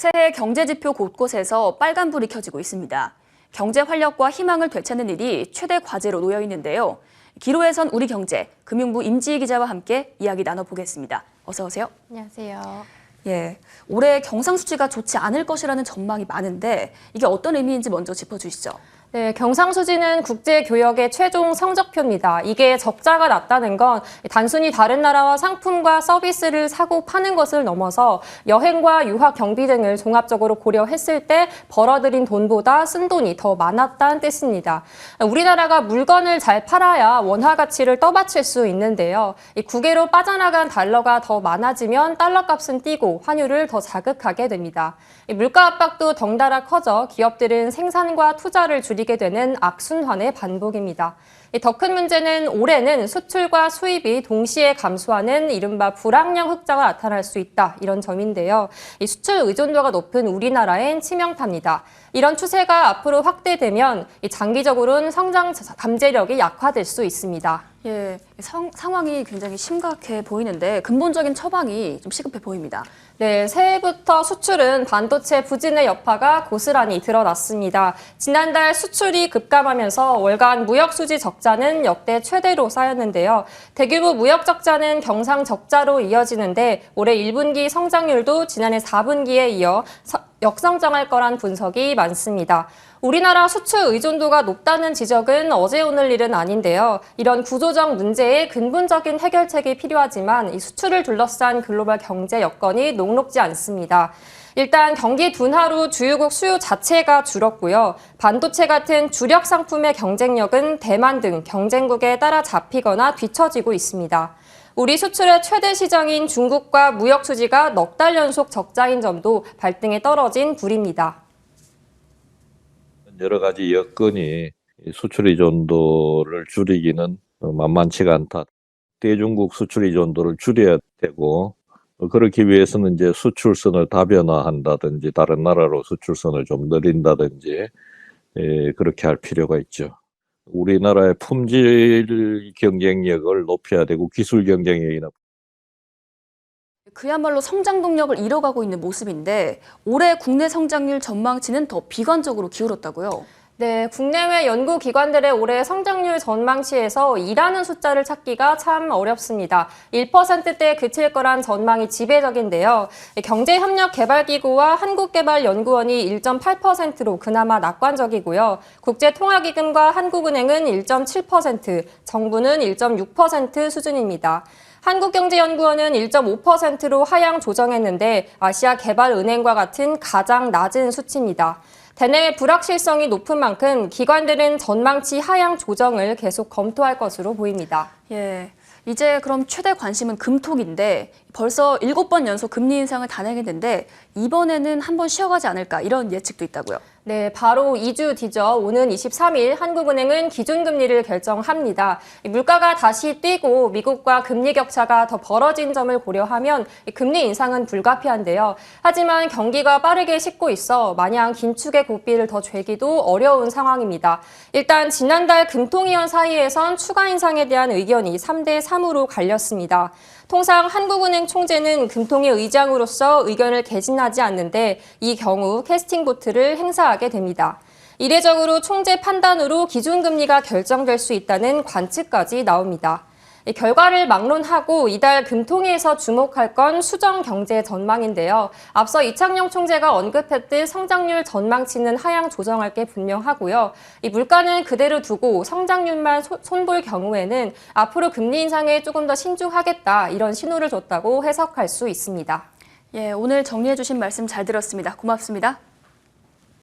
새해 경제지표 곳곳에서 빨간불이 켜지고 있습니다. 경제 활력과 희망을 되찾는 일이 최대 과제로 놓여 있는데요. 기로에선 우리 경제, 금융부 임지희 기자와 함께 이야기 나눠보겠습니다. 어서 오세요. 안녕하세요. 예, 올해 경상수지가 좋지 않을 것이라는 전망이 많은데 이게 어떤 의미인지 먼저 짚어주시죠. 네, 경상수지는 국제교역의 최종 성적표입니다. 이게 적자가 났다는 건 단순히 다른 나라와 상품과 서비스를 사고 파는 것을 넘어서 여행과 유학 경비 등을 종합적으로 고려했을 때 벌어들인 돈보다 쓴 돈이 더 많았다는 뜻입니다. 우리나라가 물건을 잘 팔아야 원화 가치를 떠받칠 수 있는데요. 국외로 빠져나간 달러가 더 많아지면 달러 값은 뛰고 환율을 더 자극하게 됩니다. 물가 압박도 덩달아 커져 기업들은 생산과 투자를 줄이게 되는 악순환의 반복입니다. 더 큰 문제는 올해는 수출과 수입이 동시에 감소하는 이른바 불황형 흑자가 나타날 수 있다, 이런 점인데요. 수출 의존도가 높은 우리나라엔 치명타입니다. 이런 추세가 앞으로 확대되면 장기적으로는 성장 잠재력이 약화될 수 있습니다. 예, 상황이 굉장히 심각해 보이는데 근본적인 처방이 좀 시급해 보입니다. 네, 새해부터 수출은 반도체 부진의 여파가 고스란히 드러났습니다. 지난달 수출이 급감하면서 월간 무역 수지 적자는 역대 최대로 쌓였는데요. 대규모 무역 적자는 경상 적자로 이어지는데 올해 1분기 성장률도 지난해 4분기에 이어 역성장할 거란 분석이 많습니다. 우리나라 수출 의존도가 높다는 지적은 어제 오늘 일은 아닌데요. 이런 구조적 문제의 근본적인 해결책이 필요하지만 이 수출을 둘러싼 글로벌 경제 여건이 녹록지 않습니다. 일단 경기 둔화로 주요국 수요 자체가 줄었고요. 반도체 같은 주력 상품의 경쟁력은 대만 등 경쟁국에 따라잡히거나 뒤처지고 있습니다. 우리 수출의 최대 시장인 중국과 무역 수지가 넉 달 연속 적자인 점도 발등에 떨어진 불입니다. 여러 가지 여건이 수출 의존도를 줄이기는 만만치가 않다. 대중국 수출 의존도를 줄여야 되고, 그렇기 위해서는 이제 수출선을 다변화한다든지 다른 나라로 수출선을 좀 늘린다든지 그렇게 할 필요가 있죠. 우리나라의 품질 경쟁력을 높여야 되고 기술 경쟁력이나 그야말로 성장 동력을 잃어가고 있는 모습인데 올해 국내 성장률 전망치는 더 비관적으로 기울었다고요? 네, 국내외 연구기관들의 올해 성장률 전망치에서 2라는 숫자를 찾기가 참 어렵습니다. 1%대에 그칠 거란 전망이 지배적인데요. 경제협력개발기구와 한국개발연구원이 1.8%로 그나마 낙관적이고요. 국제통화기금과 한국은행은 1.7%, 정부는 1.6% 수준입니다. 한국경제연구원은 1.5%로 하향 조정했는데 아시아개발은행과 같은 가장 낮은 수치입니다. 대내외 불확실성이 높은 만큼 기관들은 전망치 하향 조정을 계속 검토할 것으로 보입니다. 예, 이제 그럼 최대 관심은 금통인데 벌써 7번 연속 금리 인상을 단행했는데 이번에는 한번 쉬어가지 않을까 이런 예측도 있다고요. 네, 바로 2주 뒤죠. 오는 23일 한국은행은 기준금리를 결정합니다. 물가가 다시 뛰고 미국과 금리 격차가 더 벌어진 점을 고려하면 금리 인상은 불가피한데요. 하지만 경기가 빠르게 식고 있어 마냥 긴축의 고삐를 더 죄기도 어려운 상황입니다. 일단 지난달 금통위원 사이에선 추가 인상에 대한 의견이 3대3으로 갈렸습니다. 통상 한국은행 총재는 금통위 의장으로서 의견을 개진하지 않는데 이 경우 캐스팅 보트를 행사하게 됩니다. 이례적으로 총재 판단으로 기준금리가 결정될 수 있다는 관측까지 나옵니다. 결과를 막론하고 이달 금통위에서 주목할 건 수정 경제 전망인데요. 앞서 이창용 총재가 언급했듯 성장률 전망치는 하향 조정할 게 분명하고요. 이 물가는 그대로 두고 성장률만 손볼 경우에는 앞으로 금리 인상에 조금 더 신중하겠다, 이런 신호를 줬다고 해석할 수 있습니다. 예, 오늘 정리해 주신 말씀 잘 들었습니다. 고맙습니다.